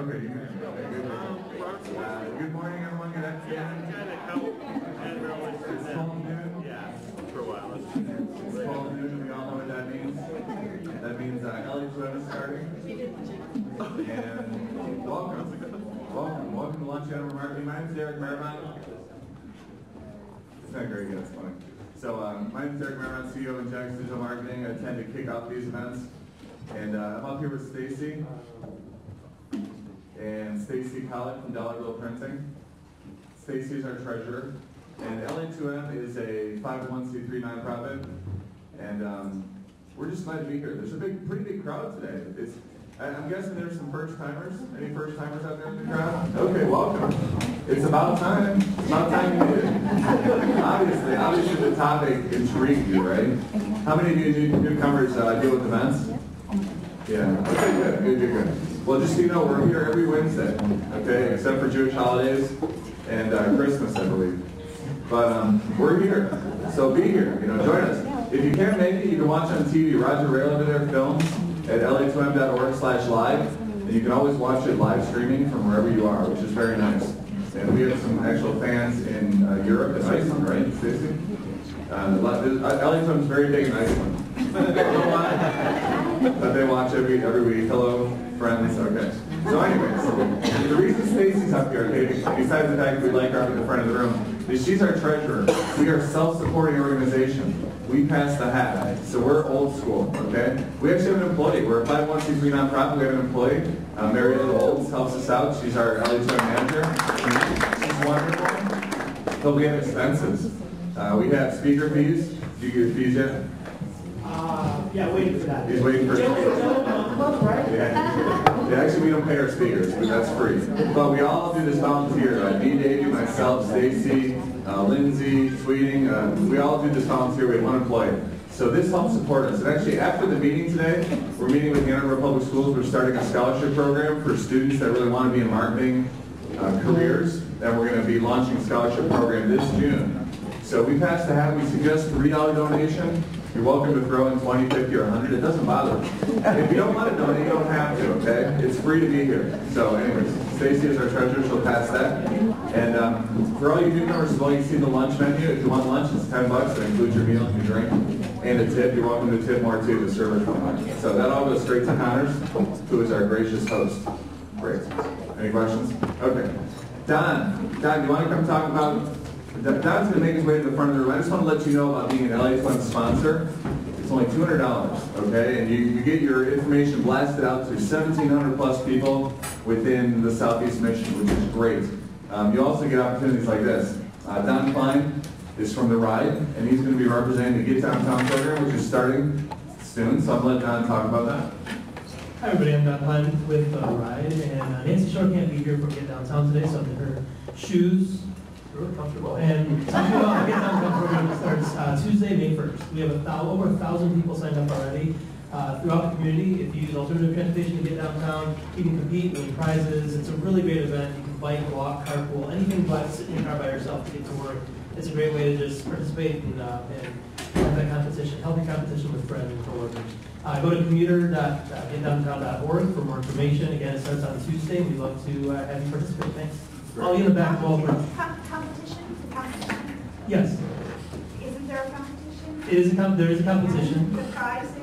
Okay, you can. Okay, good. Good morning, everyone. Good afternoon. It's 12 noon. Yeah, for a while. It's 12 noon. We all know what that means. That means LA2M is starting. And welcome to Lunch Animal Marketing. My name is Eric Marmont. It's not very good. It's funny. So my name is Eric Marmont, CEO of Jack's Digital Marketing. I tend to kick off these events, and I'm up here with Stacy. And Stacy Collett from Dollarbill Printing. Stacy is our treasurer. And LA2M is a 501c3 nonprofit. And we're just glad to be here. There's a pretty big crowd today. I'm guessing there's some first-timers. Any first-timers out there in the crowd? Okay, welcome. It's about time. It's about time you did it. Obviously the topic intrigued you, right? How many of you newcomers deal with events? Yeah. Okay, good. Well, just so you know, we're here every Wednesday, okay, except for Jewish holidays and Christmas, I believe. But we're here, so be here. Join us. If you can't make it, you can watch on TV. Roger Rayle over there films at LA2M.org/live, and you can always watch it live streaming from wherever you are, which is very nice. And we have some actual fans in Europe and Iceland, right, Stacey? LA2M is very big in Iceland. But they watch every week. Hello, friends. Okay. So anyways, the reason Stacy's up here, okay, besides the fact that we like her up at the front of the room, is she's our treasurer. We are a self-supporting organization. We pass the hat. So we're old school, okay? We actually have an employee. We're a 501c3 nonprofit. We have an employee. Marietta Olds helps us out. She's our LA2M manager. She's wonderful. But we have expenses. We have speaker fees. Do you get fees yet? Yeah, waiting for that. He's waiting for it. Yeah, actually we don't pay our speakers, but that's free. But we all do this volunteer. Me, Davey, myself, Stacy, Lindsay, Sweeting, we all do this volunteer. We have one employee. So this helps support us. And actually after the meeting today, we're meeting with the Arbor Public Schools. We're starting a scholarship program for students that really want to be in marketing careers. And we're going to be launching a scholarship program this June. So we pass the hat. We suggest $3 donation. You're welcome to throw in 20, 50, or 100. It doesn't bother me. If you don't want to donate, you don't have to, okay? It's free to be here. So anyways, Stacy is our treasurer. She'll pass that. And for all you newcomers as well, you see the lunch menu. If you want lunch, it's $10. That includes your meal and your drink. And a tip. You're welcome to tip more, too. The servers will lunch. So that all goes straight to Connors, who is our gracious host. Great. Any questions? Okay. Don, do you want to come talk about... Don's going to make his way to the front of the room. I just want to let you know about being an LA2M sponsor. It's only $200, okay? And you get your information blasted out to 1,700 plus people within the Southeast Mission, which is great. You also get opportunities like this. Don Klein is from The Ride, and he's going to be representing the Get Downtown program, which is starting soon. So I'm going to let Don talk about that. Hi everybody, I'm Don Klein with The Ride, and Nancy Shore can't be here for Get Downtown today, so I'm in her shoes. Really comfortable. And Get Downtown program starts Tuesday, May 1st. We have over 1,000 people signed up already throughout the community. If you use alternative transportation to get downtown, you can compete, win prizes. It's a really great event. You can bike, walk, carpool, anything but sit in your car by yourself to get to work. It's a great way to just participate and have that competition, healthy competition with friends and coworkers. Go to commuter.getdowntown.org for more information. Again, it starts on Tuesday. We'd love to have you participate. Thanks. I'll be in the back wall. Competition? Yes. Isn't there a competition? There is a competition. The prizes?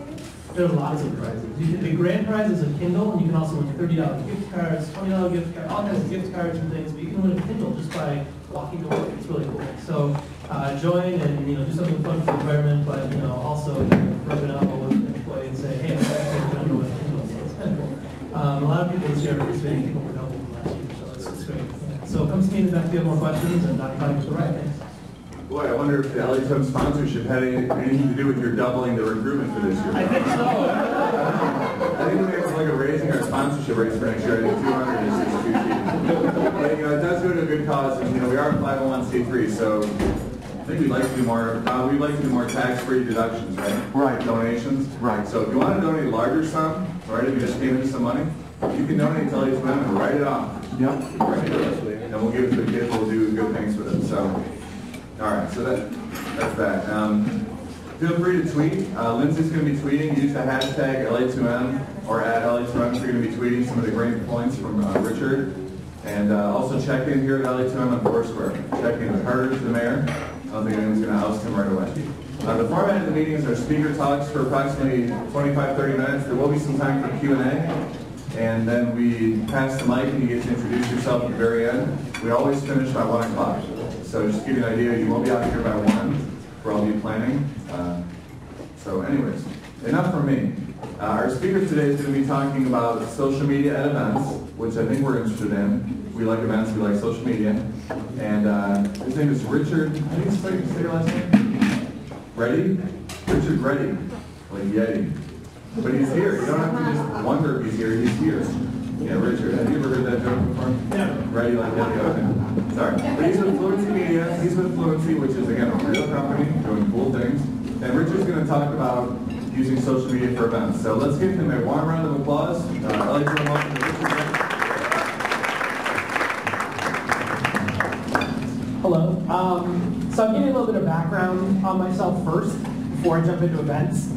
There's lots of prizes. The grand prize is a Kindle, and you can also win $30 gift cards, $20 gift cards, all kinds of gift cards and things. But you can win a Kindle just by walking to work. It's really cool. So join and do something fun for the environment, but also rub it elbow with an employee and say, hey, I'm actually going to win a Kindle. So it's kind of cool. A lot of people this year are participating. People were helpful from last year, so it's great. Yeah. So come see me in the back if you have more questions, and Dr. Klein was right. Thanks. Boy, I wonder if the LA2M sponsorship had anything to do with your doubling the recruitment for this year. I think so. I think we have to look at raising our sponsorship rates for next year. I think 200 is too cheap. But it does go to a good cause, and we are a 501c3, so I think we'd like to do more. We'd like to do more tax-free deductions, right? Right. Donations. Right. So if you want to donate a larger sum, right? If you just came into some money, you can donate to LA2M and write it off. Yep. Right. And we'll give it to the kids. We'll do good things with it. So. All right, so that's that. Feel free to tweet. Lindsay's going to be tweeting. Use the hashtag LA2M or at LA2M. We're going to be tweeting some of the great points from Richard. And also check in here at LA2M on Foursquare. Check in with Carter, the mayor. I don't think anyone's going to oust him right away. The format of the meeting is our speaker talks for approximately 25-30 minutes. There will be some time for Q&A. And then we pass the mic and you get to introduce yourself at the very end. We always finish by 1 o'clock. So just to give you an idea, you won't be out here by 1 for all of you planning. So anyways, enough from me. Our speaker today is going to be talking about social media at events, which I think we're interested in. We like events, we like social media. And his name is Richard, how do you say your last name? Retyi? Richard Retyi, like Yeti. But he's here. You don't have to just wonder if he's here. He's here. Yeah, Richard. Have you ever heard that joke before? Yeah. Retyi like Yeti. Okay. Sorry. But he's with Fluency Media. He's with Fluency, which is, again, a real company doing cool things. And Richard's going to talk about using social media for events. So let's give him a warm round of applause. I'd like to welcome Richard. Hello. So I'll give you a little bit of background on myself first before I jump into events.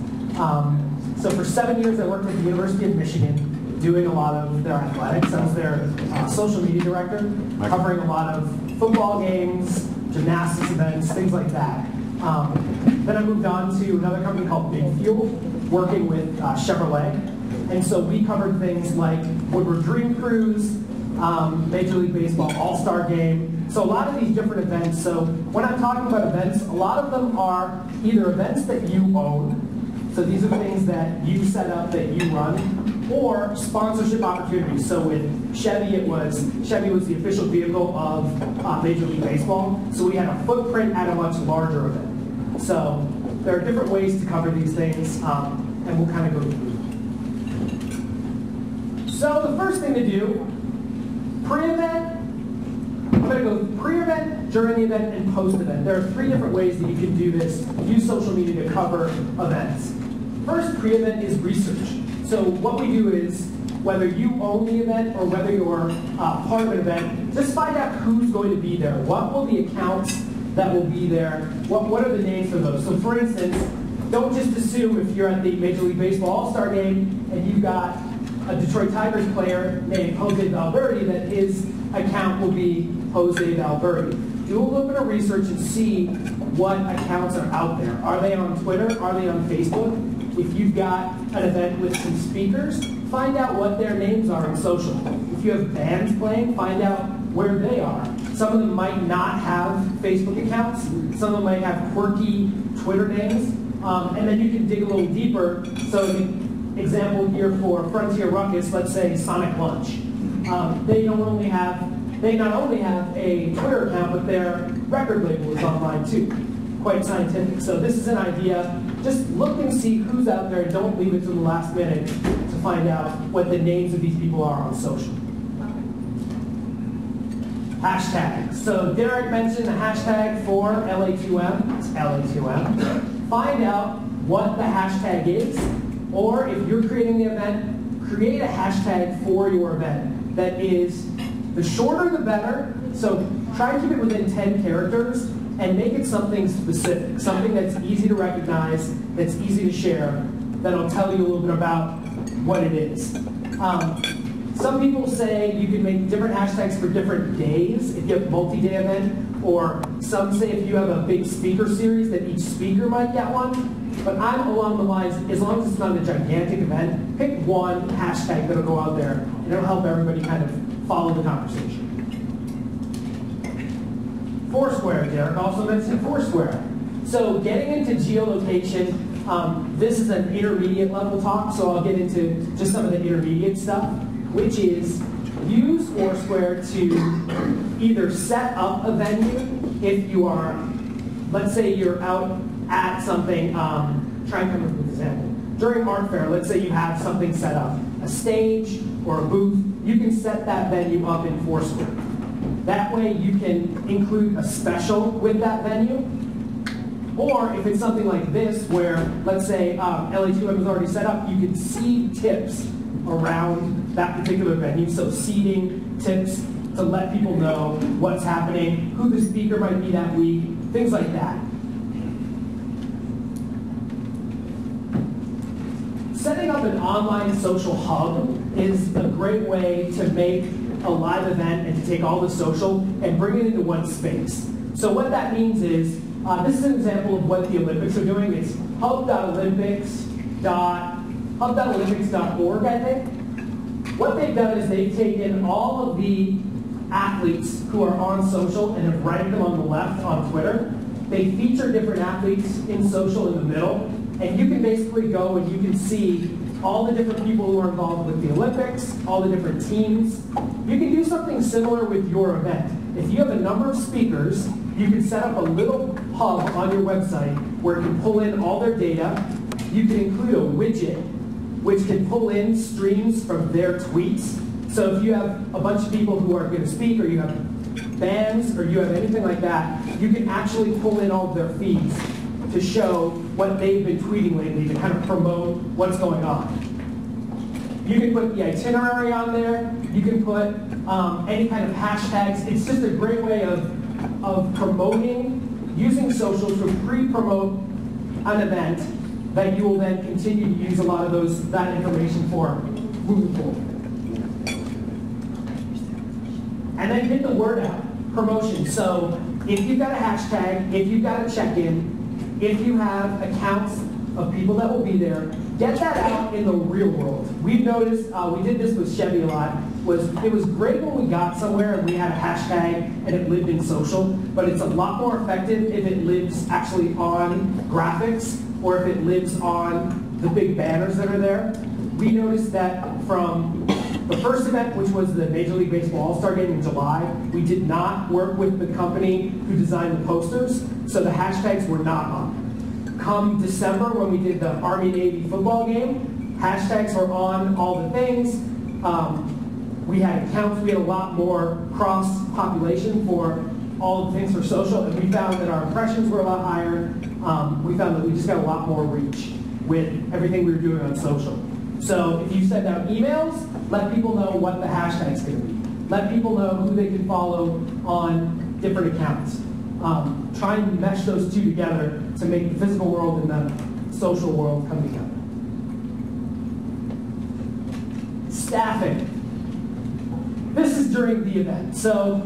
So for 7 years I worked at the University of Michigan doing a lot of their athletics. I was their social media director, covering a lot of football games, gymnastics events, things like that. Then I moved on to another company called Big Fuel, working with Chevrolet. And so we covered things like Woodward Dream Cruise, Major League Baseball All-Star Game. So a lot of these different events. So when I'm talking about events, a lot of them are either events that you own, so these are things that you set up, that you run, or sponsorship opportunities. So with Chevy, Chevy was the official vehicle of Major League Baseball, so we had a footprint at a much larger event. So there are different ways to cover these things, and we'll kind of go through. So the first thing to do, pre-event, I'm going to go pre-event, during the event, and post-event. There are 3 different ways that you can do this. Use social media to cover events. First, pre-event is research. So what we do is, whether you own the event or whether you're part of an event, just find out who's going to be there. What will the accounts that will be there, what are the names for those? So for instance, don't just assume if you're at the Major League Baseball All-Star Game and you've got a Detroit Tigers player named Jose Valverde that his account will be Jose Valverde. Do a little bit of research and see what accounts are out there. Are they on Twitter? Are they on Facebook? If you've got an event with some speakers, find out what their names are on social. If you have bands playing, find out where they are. Some of them might not have Facebook accounts. Some of them might have quirky Twitter names. And then you can dig a little deeper. So the example here for Frontier Ruckus, let's say Sonic Lunch. They not only have a Twitter account, but their record label is online too. Quite scientific. So this is an idea. Just look and see who's out there. Don't leave it to the last minute to find out what the names of these people are on social. Hashtags. So Derek mentioned the hashtag for LA2M. It's LA2M. Find out what the hashtag is, or if you're creating the event, create a hashtag for your event that is, the shorter the better. So try to keep it within 10 characters and make it something specific, something that's easy to recognize, that's easy to share, that'll tell you a little bit about what it is. Some people say you can make different hashtags for different days if you have a multi-day event, or some say if you have a big speaker series that each speaker might get one. But I'm along the lines, as long as it's not a gigantic event, pick one hashtag that'll go out there, and it'll help everybody kind of follow the conversation. Foursquare, Derek also mentioned Foursquare. So getting into geolocation, this is an intermediate level talk, so I'll get into just some of the intermediate stuff, which is use Foursquare to either set up a venue if you are, let's say you're out at something, try and come up with an example. During art fair, let's say you have something set up, a stage or a booth, you can set that venue up in Foursquare. That way you can include a special with that venue. Or if it's something like this where, let's say LA2M is already set up, you can see tips around that particular venue. So seeding tips to let people know what's happening, who the speaker might be that week, things like that. setting up an online social hub is a great way to make a live event and to take all the social and bring it into one space. So what that means is, this is an example of what the Olympics are doing. It's hub.olympics.org, I think. What they've done is they've taken all of the athletes who are on social and have ranked them on the left on Twitter. They feature different athletes in social in the middle, and you can basically go and you can see all the different people who are involved with the Olympics, all the different teams. You can do something similar with your event. If you have a number of speakers, you can set up a little hub on your website where it can pull in all their data. You can include a widget which can pull in streams from their tweets. So if you have a bunch of people who are going to speak, or you have bands, or you have anything like that, you can actually pull in all of their feeds to show what they've been tweeting lately to kind of promote what's going on. You can put the itinerary on there. You can put any kind of hashtags. It's just a great way of promoting, using social to pre-promote an event that you will then continue to use a lot of that information for moving forward. And then get the word out, promotion. So if you've got a hashtag, if you've got a check-in, if you have accounts of people that will be there, get that out in the real world. We've noticed, we did this with Chevy a lot, it was great when we got somewhere and we had a hashtag and it lived in social, but it's a lot more effective if it lives actually on graphics or if it lives on the big banners that are there. We noticed that from the first event, which was the Major League Baseball All-Star Game in July, we did not work with the company who designed the posters, so the hashtags were not on. Come December, when we did the Army-Navy football game, hashtags were on all the things. We had accounts, we had a lot more cross-population for all the things for social, and we found that our impressions were a lot higher. We found that we just got a lot more reach with everything we were doing on social. So if you send out emails, let people know what the hashtag's going to be. Let people know who they can follow on different accounts. Try and mesh those two together to make the physical world and the social world come together. Staffing. This is during the event. So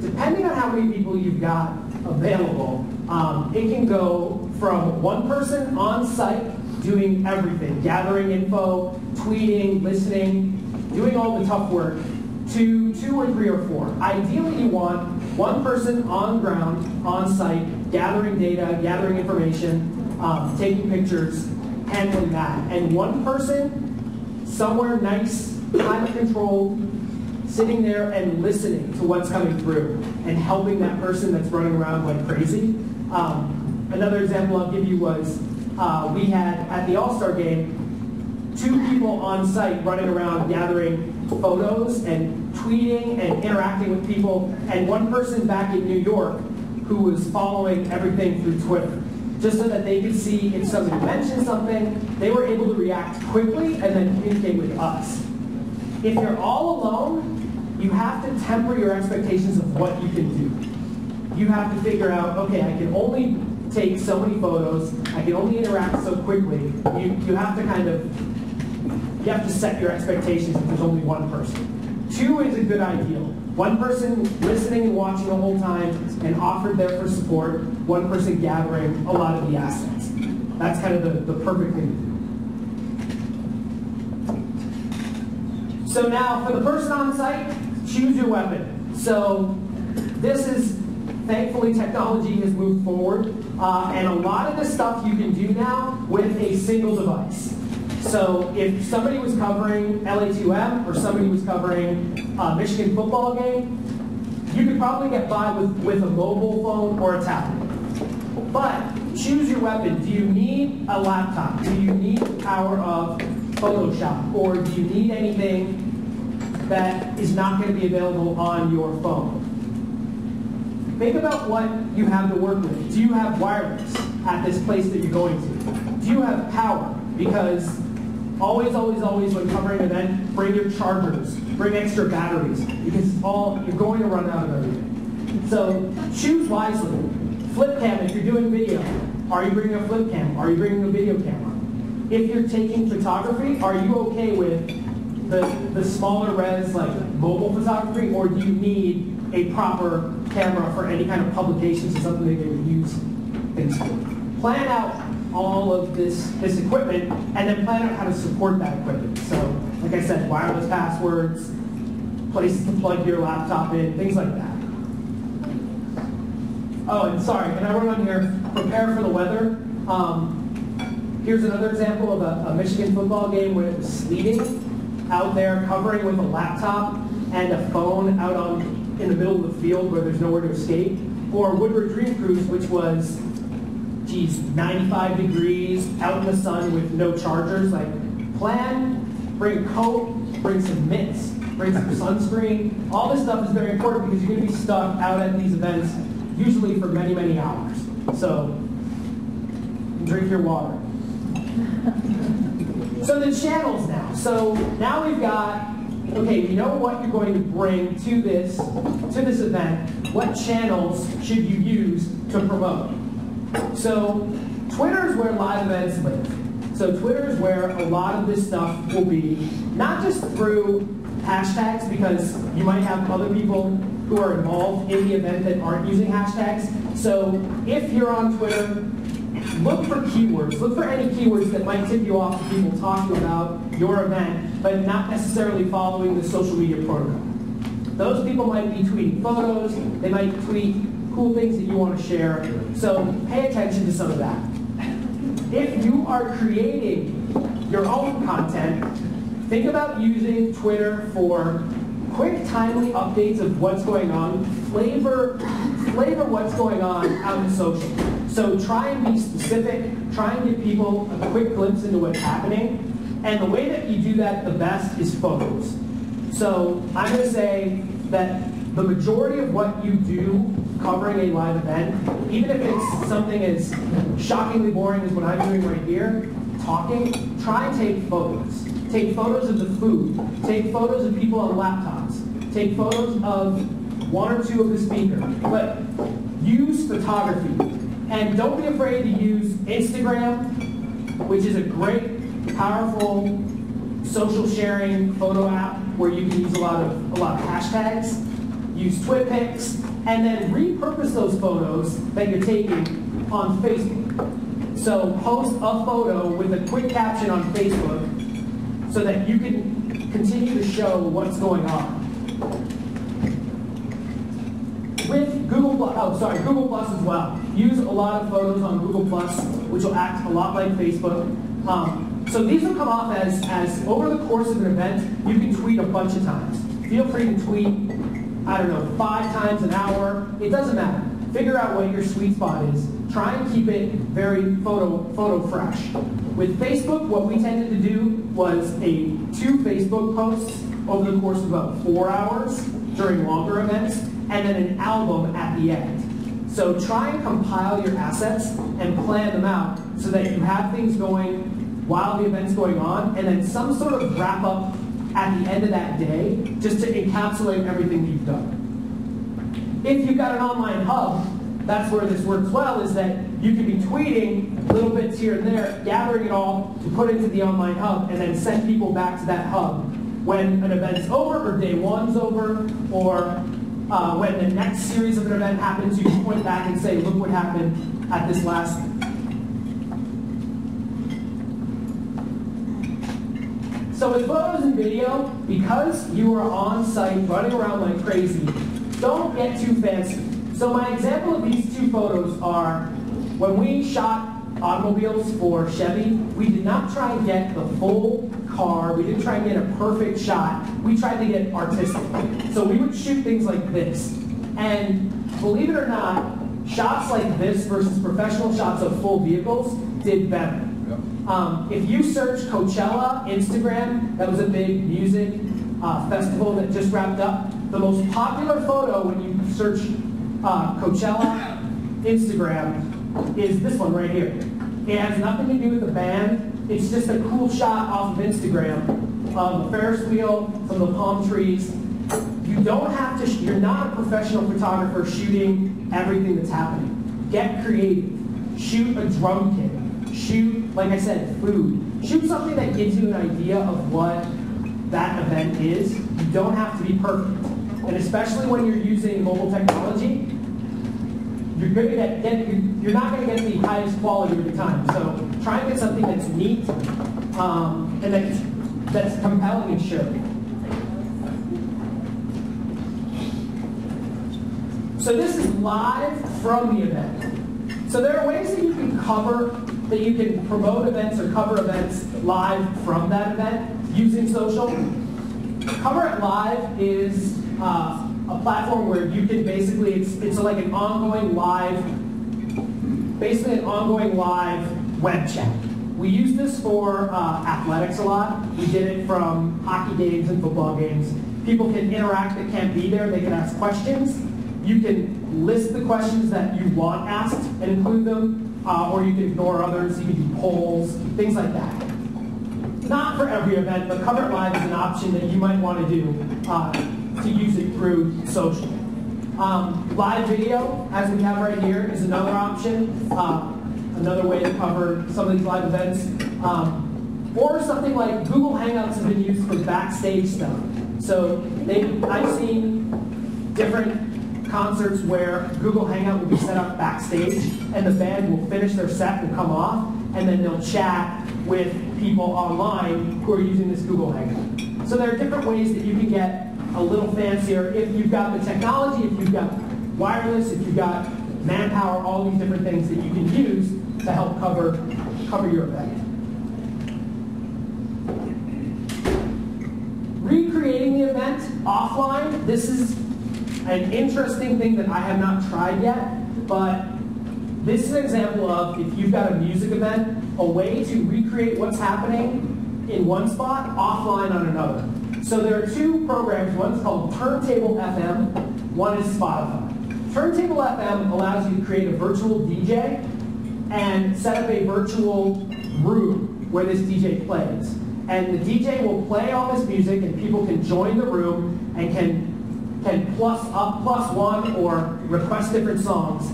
depending on how many people you've got available, it can go from one person on site doing everything, gathering info, tweeting, listening, doing all the tough work, to 2 or 3 or 4. Ideally, you want one person on ground, on site, gathering data, gathering information, taking pictures, handling that. And one person somewhere nice, climate controlled, sitting there and listening to what's coming through and helping that person that's running around like crazy. Another example I'll give you was we had at the All-Star game 2 people on site running around gathering photos and tweeting and interacting with people, and one person back in New York who was following everything through Twitter, just so that they could see if somebody mentioned something, they were able to react quickly and then communicate with us. If you're all alone, you have to temper your expectations of what you can do. You have to figure out, okay, I can only take so many photos, I can only interact so quickly. You have to kind of, you have to set your expectations if there's only one person. 2 is a good ideal. One person listening and watching the whole time and offered there for support, one person gathering a lot of the assets. That's kind of the perfect thing to do. So now, for the person on site, choose your weapon. So this is, thankfully, technology has moved forward, and a lot of this stuff you can do now with a single device. So if somebody was covering LA2M or somebody was covering a Michigan football game, you could probably get by with a mobile phone or a tablet. But choose your weapon. Do you need a laptop? Do you need the power of Photoshop? Or do you need anything that is not going to be available on your phone? Think about what you have to work with. Do you have wireless at this place that you're going to? Do you have power? Because always, always, always when covering an event, bring your chargers, bring extra batteries, because you're going to run out of everything. So choose wisely. Flip cam, if you're doing video, are you bringing a flip cam? Are you bringing a video camera? if you're taking photography, are you okay with the smaller res, like mobile photography, or do you need a proper camera for any kind of publications or something that you would use things for? Plan out all of this equipment, and then plan out how to support that equipment. So, like I said, wireless passwords, places to plug your laptop in, things like that. Oh, and sorry, can I run on here? Prepare for the weather. Here's another example of a Michigan football game where it was sleeting out there, covering with a laptop and a phone out in the middle of the field where there's nowhere to escape. Or Woodward Dream Cruise, which was, 95 degrees, out in the sun with no chargers. Like, plan, bring a coat, bring some mitts, bring some sunscreen. All this stuff is very important because you're going to be stuck out at these events, usually for many, many hours. So, drink your water. So the channels now. So now we've got, okay, you know what you're going to bring to this event. What channels should you use to promote? So Twitter is where live events live. So Twitter is where a lot of this stuff will be, not just through hashtags, because you might have other people who are involved in the event that aren't using hashtags. So if you're on Twitter, look for keywords. Look for any keywords that might tip you off to people talking about your event, but not necessarily following the social media protocol. Those people might be tweeting photos. They might tweet cool things that you want to share. So pay attention to some of that. If you are creating your own content, think about using Twitter for quick, timely updates of what's going on. Flavor what's going on out in social. So try and be specific. Try and give people a quick glimpse into what's happening. And the way that you do that the best is photos. So I'm going to say that the majority of what you do covering a live event, even if it's something as shockingly boring as what I'm doing right here, talking, try and take photos. Take photos of the food. Take photos of people on laptops. Take photos of one or two of the speakers. But use photography. And don't be afraid to use Instagram, which is a great, powerful social sharing photo app where you can use a lot of hashtags. Use TwitPics, and then repurpose those photos that you're taking on Facebook. So post a photo with a quick caption on Facebook so that you can continue to show what's going on. With Google Plus as well. Use a lot of photos on Google Plus, which will act a lot like Facebook. So these will come off as over the course of an event, you can tweet a bunch of times. Feel free to tweet, I don't know, 5 times an hour. It doesn't matter. Figure out what your sweet spot is. Try and keep it very photo fresh. With Facebook, what we tended to do was 2 Facebook posts over the course of about 4 hours during longer events, and then an album at the end. So try and compile your assets and plan them out so that you have things going while the event's going on, and then some sort of wrap up at the end of that day, just to encapsulate everything you've done. If you've got an online hub, that's where this works well, is that you can be tweeting little bits here and there, gathering it all to put into the online hub, and then send people back to that hub when an event's over, or day one's over, or when the next series of an event happens, you can point back and say, look what happened at this last one. So with photos and video, because you are on site running around like crazy, don't get too fancy. So my example of these 2 photos are when we shot automobiles for Chevy, we did not try and get the full car, we didn't try and get a perfect shot, we tried to get artistic. So we would shoot things like this. And believe it or not, shots like this versus professional shots of full vehicles did better. If you search Coachella, Instagram, that was a big music festival that just wrapped up. The most popular photo when you search Coachella, Instagram, is this one right here. It has nothing to do with the band. It's just a cool shot off of Instagram of a Ferris wheel, some of the palm trees. You don't have to, you're not a professional photographer shooting everything that's happening. Get creative. Shoot a drum kit. shoot, like I said, food. Shoot something that gives you an idea of what that event is. You don't have to be perfect. And especially when you're using mobile technology, you're not going to get the highest quality every time. So try and get something that's neat and that's compelling and showy. So this is live from the event. So there are ways that you can promote events or cover events live from that event using social. Cover It Live is a platform where you can basically, it's like an ongoing live web chat. We use this for athletics a lot. We did it from hockey games and football games. People can interact that can't be there. They can ask questions. You can list the questions that you want asked and include them, or you can ignore others. You can do polls, things like that. Not for every event, but Cover It Live is an option that you might want to do to use it through social. Live video, as we have right here, is another option, another way to cover some of these live events. Or something like Google Hangouts has been used for backstage stuff. So I've seen different concerts where Google Hangout will be set up backstage, and the band will finish their set and come off, and then they'll chat with people online who are using this Google Hangout. So there are different ways that you can get a little fancier if you've got the technology, if you've got wireless, if you've got manpower, all these different things that you can use to help cover your event. Recreating the event offline, this is an interesting thing that I have not tried yet, but this is an example of, if you've got a music event, a way to recreate what's happening in one spot, offline on another. So there are two programs. One's called Turntable FM, one is Spotify. Turntable FM allows you to create a virtual DJ and set up a virtual room where this DJ plays. And the DJ will play all this music, and people can join the room and can plus one or request different songs.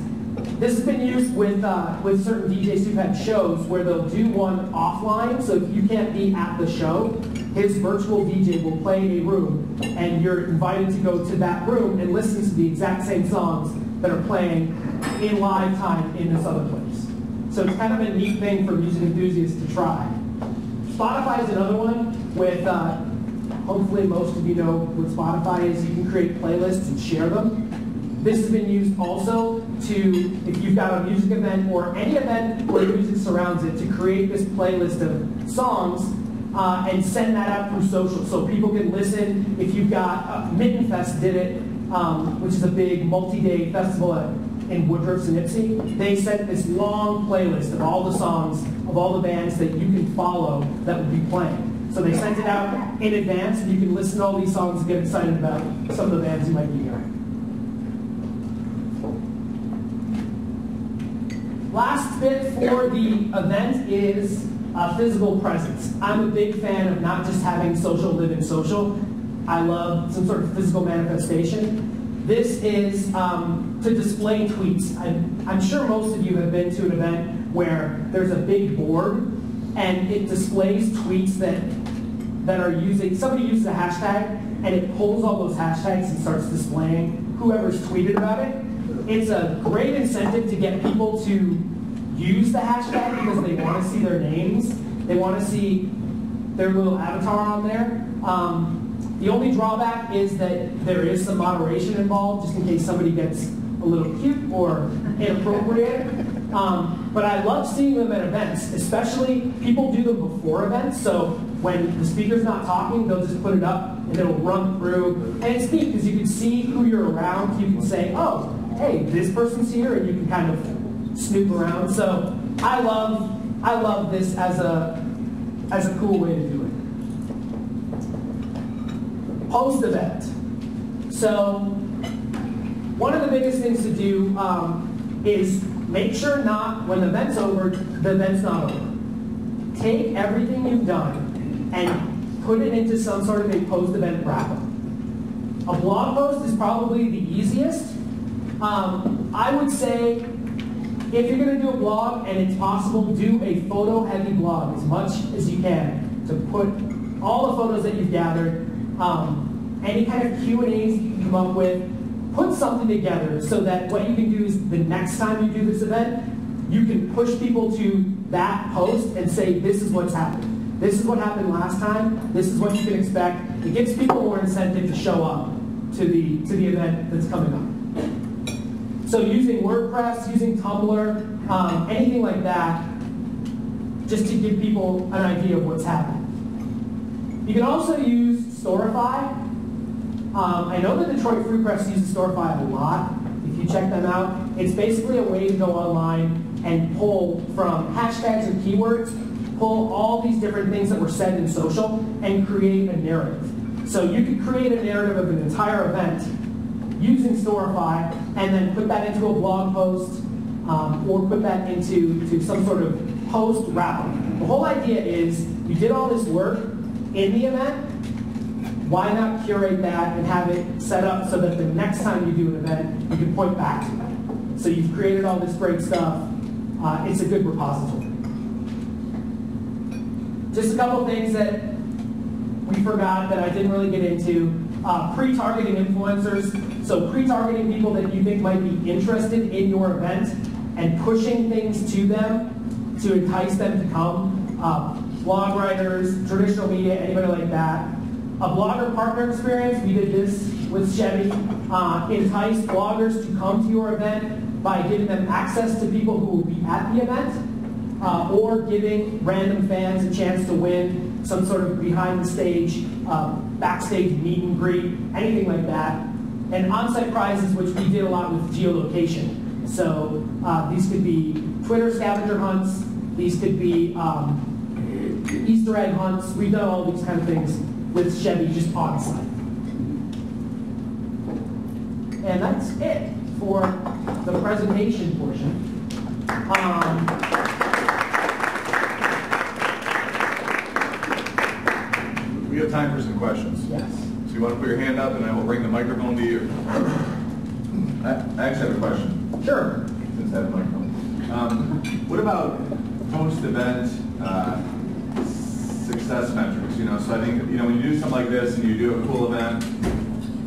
This has been used with certain DJs who've had shows where they'll do one offline, so if you can't be at the show, his virtual DJ will play a room, and you're invited to go to that room and listen to the exact same songs that are playing in live time in this other place. So it's kind of a neat thing for music enthusiasts to try. Spotify is another one with, hopefully most of you know what Spotify is. You can create playlists and share them. This has been used also to, if you've got a music event or any event where music surrounds it, to create this playlist of songs and send that out through social so people can listen. If you've got, Mitten Fest did it, which is a big multi-day festival in Woodruff's and Ipsy. They sent this long playlist of all the songs of all the bands that you can follow that would be playing. So they sent it out in advance, and you can listen to all these songs and get excited about some of the bands you might be hearing. Last bit for the event is physical presence. I'm a big fan of not just having social live in social. I love some sort of physical manifestation. This is to display tweets. I'm sure most of you have been to an event where there's a big board and it displays tweets that are using, somebody uses a hashtag and it pulls all those hashtags and starts displaying whoever's tweeted about it. It's a great incentive to get people to use the hashtag because they want to see their names. They want to see their little avatar on there. The only drawback is that there is some moderation involved, just in case somebody gets a little cute or inappropriate. But I love seeing them at events, especially people do them before events. So when the speaker's not talking, they'll just put it up and it'll run through. And it's neat because you can see who you're around. You can say, oh, hey, this person's here, and you can kind of snoop around. So I love this as a cool way to do it. Post-event. So one of the biggest things to do is make sure when the event's over, the event's not over. Take everything you've done and put it into some sort of a post-event wrap-up. A blog post is probably the easiest. I would say if you're going to do a blog and it's possible, do a photo-heavy blog as much as you can to put all the photos that you've gathered, any kind of Q&As you can come up with, put something together so that what you can do is the next time you do this event, you can push people to that post and say, this is what's happened. This is what happened last time. This is what you can expect. It gives people more incentive to show up to the event that's coming up. So using WordPress, using Tumblr, anything like that, just to give people an idea of what's happening. You can also use Storify. I know the Detroit Free Press uses Storify a lot. If you check them out, it's basically a way to go online and pull from hashtags and keywords, pull all these different things that were said in social, and create a narrative. So you could create a narrative of an entire event using Storify, and then put that into a blog post, or put that into some sort of post wrap-up. The whole idea is, you did all this work in the event, why not curate that and have it set up so that the next time you do an event, you can point back to that. So you've created all this great stuff. It's a good repository. Just a couple of things that we forgot that I didn't really get into. Pre-targeting influencers. So pre-targeting people that you think might be interested in your event and pushing things to them to entice them to come. Blog writers, traditional media, anybody like that. A blogger partner experience, we did this with Chevy. Entice bloggers to come to your event by giving them access to people who will be at the event, or giving random fans a chance to win some sort of behind the stage, backstage meet and greet, anything like that. And on-site prizes, which we did a lot with geolocation. So these could be Twitter scavenger hunts, these could be Easter egg hunts. We've done all these kind of things with Chevy just on site. And that's it for the presentation portion. We have time for some questions. Yes. So you want to put your hand up and I will bring the microphone to you. I actually have a question. Sure. Since I have a microphone. What about post-event success metrics? So I think, when you do something like this and you do a cool event,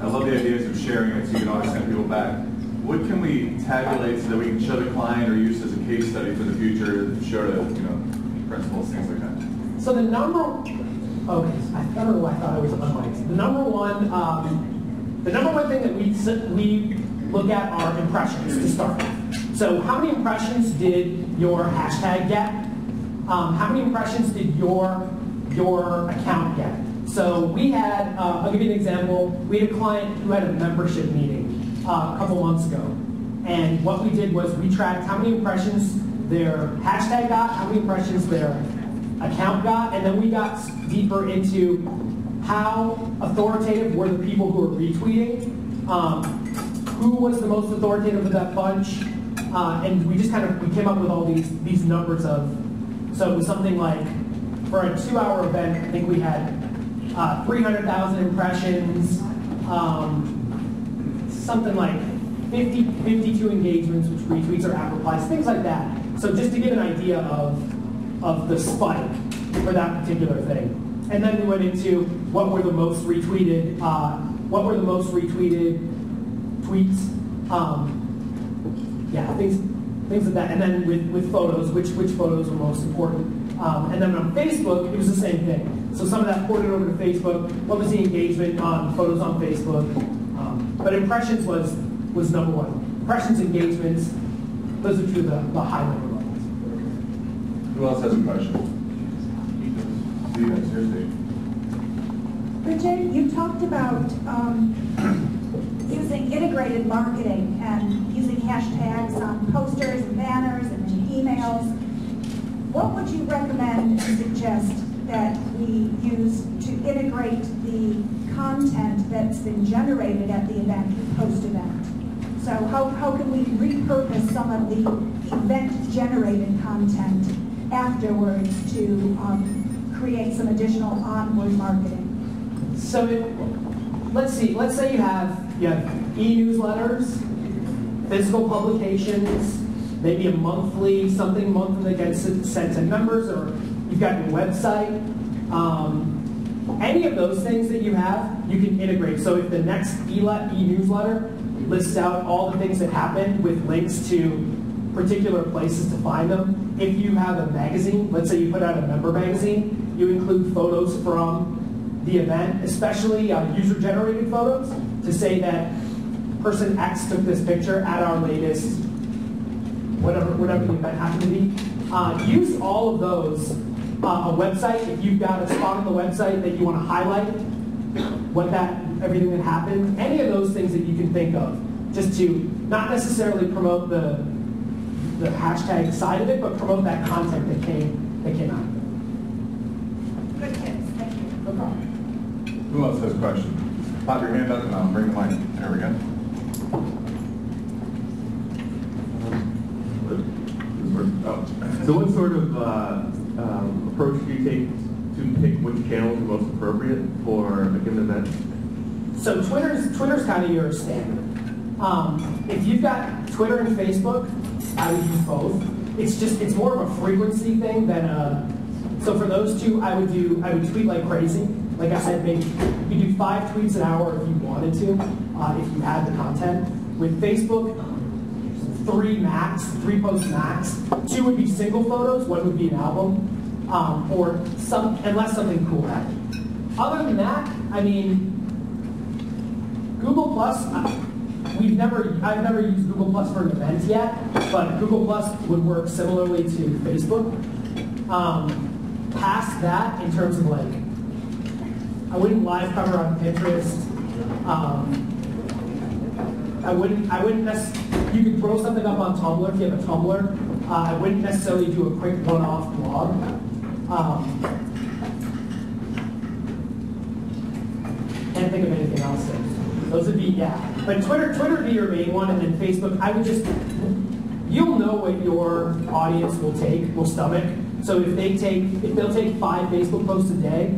I love the ideas of sharing it so you can always send people back. What can we tabulate so that we can show the client or use as a case study for the future, show to, principals, things like that? So the number, I don't know why I thought I was on mics. The number one thing that we look at are impressions to start with. So how many impressions did your hashtag get? How many impressions did your account get? So we had, I'll give you an example. We had a client who had a membership meeting a couple months ago. And what we did was we tracked how many impressions their hashtag got, how many impressions their account got, and then we got deeper into how authoritative were the people who were retweeting, who was the most authoritative of that bunch, and we just we came up with all these numbers of, so it was something like, for a 2-hour event, I think we had 300,000 impressions, something like 52 engagements, which retweets or app replies, things like that. So just to get an idea of the spike for that particular thing. And then we went into what were the most retweeted, tweets, things like that. And then with photos, which photos were most important. And then on Facebook, it was the same thing. So some of that ported over to Facebook. What was the engagement on photos on Facebook? But impressions was number one. Impressions, engagements, those are two of the high number levels. Who else has a question? Steve, here's Steve. Richard, you talked about using integrated marketing and using hashtags on posters and banners and emails. What would you recommend and suggest that we use to integrate the content that's been generated at the event post-event? So how can we repurpose some of the event-generated content afterwards to create some additional onward marketing? So let's say you have e-newsletters, physical publications, maybe a monthly, something monthly that gets sent to members, or you've got your website. Any of those things that you have, you can integrate. So if the next e-newsletter lists out all the things that happen with links to particular places to find them. If you have a magazine, let's say you put out a member magazine, you include photos from the event, especially user-generated photos, to say that person X took this picture at our latest, whatever the event happened to be. Use all of those. A website, if you've got a spot on the website that you want to highlight, everything that happened, any of those things that you can think of, just to not necessarily promote the hashtag side of it, but promote that content that came out of it. Good tips, thank you. No problem. Who else has a question? Pop your hand up and I'll bring the mic. There we go. So what sort of approach do you take to pick which channel is most appropriate for a given event? So Twitter's kind of your standard. If you've got Twitter and Facebook, I would use both. It's more of a frequency thing than a. So for those two, I would tweet like crazy. Like I said, maybe you do 5 tweets an hour if you wanted to, if you had the content. With Facebook, 3 posts max. 2 would be single photos, 1 would be an album, or unless something cool happened. Other than that, I mean, Google Plus. I've never used Google Plus for an event yet, but Google Plus would work similarly to Facebook. Past that, in terms of like, I wouldn't live cover on Pinterest. I wouldn't necessarily, you could throw something up on Tumblr if you have a Tumblr. I wouldn't necessarily do a quick one-off blog. Can't think of anything else there. Those would be, yeah. But Twitter would be your main one, and then Facebook, I would just, you'll know what your audience will stomach. So if they'll take 5 Facebook posts a day,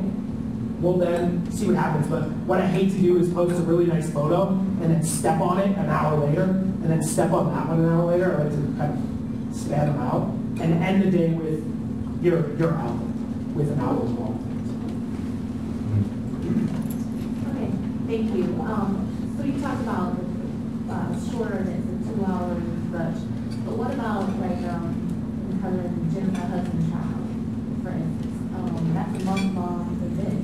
we'll then see what happens. But what I hate to do is post a really nice photo and then step on it an hour later, and then step on that one an hour later. I like to kind of span them out and end the day with your album, with an album wall. Okay, thank you. So you talked about shorter than 2 hours, but what about like Jennifer Hudson's child, for instance? That's a month-long event.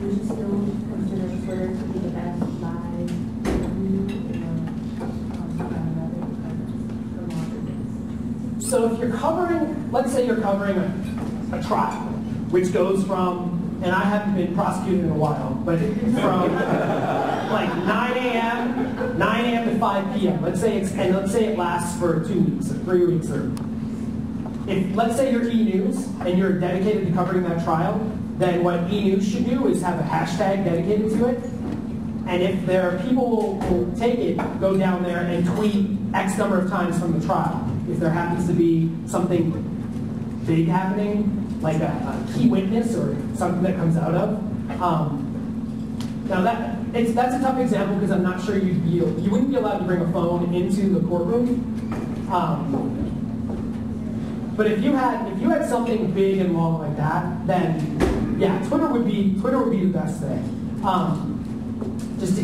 Would you still consider Twitter to be the best live review? So if you're covering, let's say you're covering a trial, which goes from, and I haven't been prosecuted in a while, but from like 9 a.m. to 5 p.m. Let's say it lasts for 2 weeks or 3 weeks, or let's say you're e-news and you're dedicated to covering that trial, then what e-news should do is have a hashtag dedicated to it. And if there are people who will take it, go down there and tweet X number of times from the trial. If there happens to be something big happening, like a key witness or something that comes out of. Now that's a tough example because I'm not sure you wouldn't be allowed to bring a phone into the courtroom. But if you had something big and long like that, then yeah, Twitter would be the best thing. Just to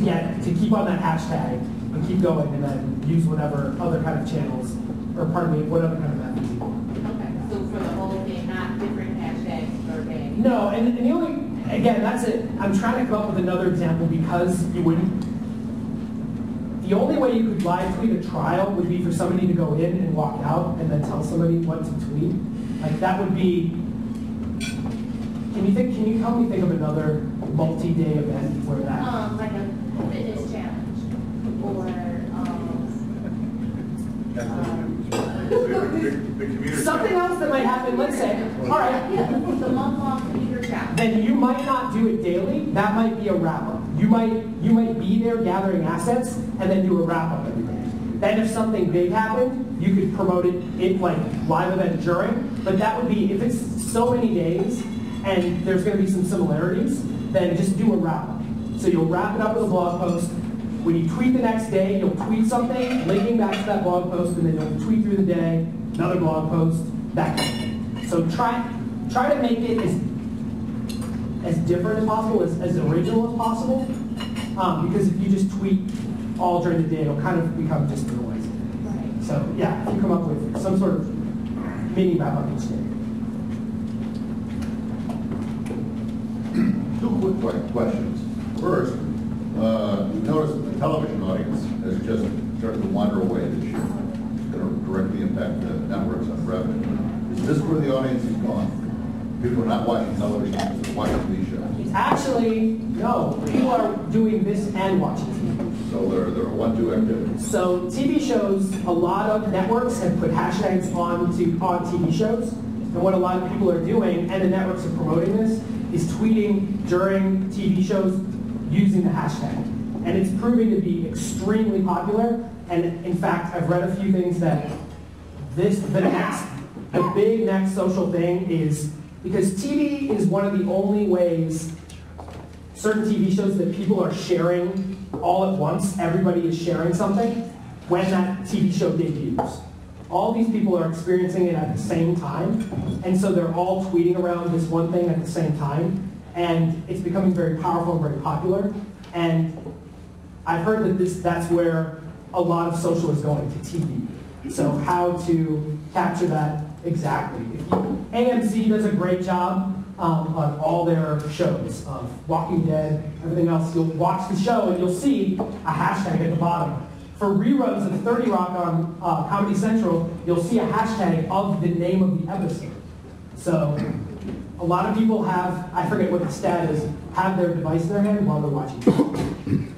keep on that hashtag and keep going, and then use whatever other kind of channels, or whatever kind of methods. Okay, so for the whole thing, not different hashtags per day. No, and the only, again, that's it. I'm trying to come up with another example because you wouldn't. The only way you could live tweet a trial would be for somebody to go in and walk out and then tell somebody what to tweet. Like that would be. Can you help me think of another multi-day event where that? Like a fitness challenge, or The community. Something else that might happen. Let's say, all right. yeah, the month-long computer challenge. Then you might not do it daily. That might be a wrap-up. You might be there gathering assets and then do a wrap-up every day. Then if something big happened, you could promote it like live event during. But that would be, if it's so many days and there's going to be some similarities, then just do a wrap-up. So you'll wrap it up with a blog post, When you tweet the next day, you'll tweet something, linking back to that blog post, and then you'll tweet through the day, another blog post, that kind of thing. So try to make it as different as possible, as original as possible, because if you just tweet all during the day, it'll kind of become just noise. Right. So yeah, if you come up with some sort of mini wrap-up each day. Two quick questions. First, we've noticed that the television audience has just started to wander away this year. It's going to directly impact the networks on revenue. Is this where the audience is gone? People are not watching television, they're watching these shows. Actually, no. People are doing this and watching TV. So there are 1-2 activities. So TV shows, a lot of networks have put hashtags on TV shows. And what a lot of people are doing, and the networks are promoting this, is tweeting during TV shows using the hashtag. And it's proving to be extremely popular. And in fact, I've read a few things that the big next social thing is, because TV is one of the only ways, certain TV shows that people are sharing all at once, everybody is sharing something when that TV show debuts. All these people are experiencing it at the same time, and so they're all tweeting around this one thing at the same time, and it's becoming very powerful and very popular. And I've heard that that's where a lot of social is going, to TV. So how to capture that exactly. AMC does a great job on all their shows, Walking Dead, everything else. You'll watch the show and you'll see a hashtag at the bottom. For reruns of 30 Rock on Comedy Central, you'll see a hashtag of the name of the episode. So a lot of people have, I forget what the stat is, have their device in their hand while they're watching.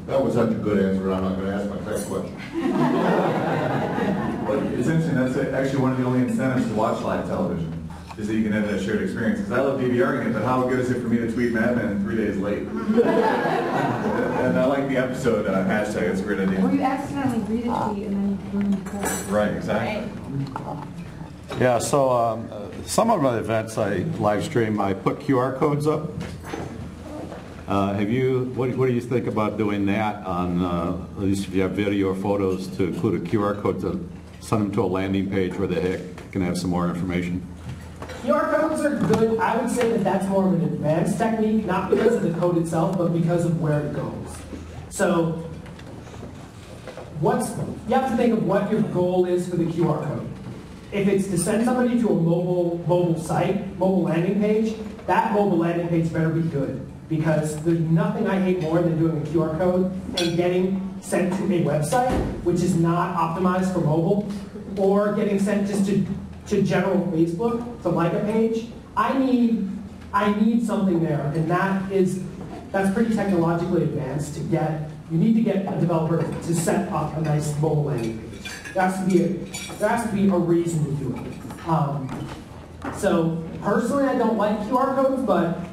That was such a good answer, I'm not going to ask my next question. But it's interesting, that's actually one of the only incentives to watch live television, is that you can have that shared experience. Because I love DVRing it, but how good is it for me to tweet Mad Men 3 days late? And I like the episode hashtag, it's a great idea. Or you accidentally read a tweet and then you ruin the quote. Right, exactly. Yeah, so some of my events I live stream, I put QR codes up. What do you think about doing that on, at least if you have video or photos, to include a QR code to send them to a landing page where they can have some more information? QR codes are good. I would say that that's more of an advanced technique, not because of the code itself, but because of where it goes. So you have to think of what your goal is for the QR code. If it's to send somebody to a mobile site, mobile landing page, that mobile landing page better be good. Because there's nothing I hate more than doing a QR code and getting sent to a website which is not optimized for mobile, or getting sent just to general Facebook to like a page. I need something there, and that's pretty technologically advanced to get. You need to get a developer to set up a nice mobile landing page. There has to be a reason to do it. So personally, I don't like QR codes, but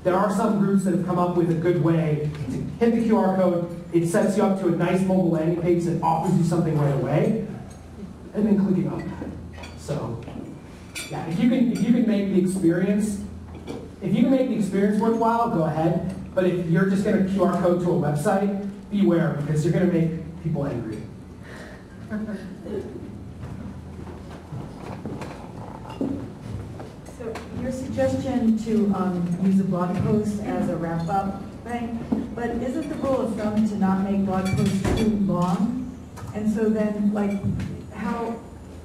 there are some groups that have come up with a good way to hit the QR code. It sets you up to a nice mobile landing page that offers you something right away, and then clicking on that. So, yeah, if you can make the experience worthwhile, go ahead. But if you're just going to QR code to a website, beware, because you're going to make people angry. So your suggestion to use a blog post as a wrap-up thing, but isn't the rule of thumb to not make blog posts too long? And so then, like,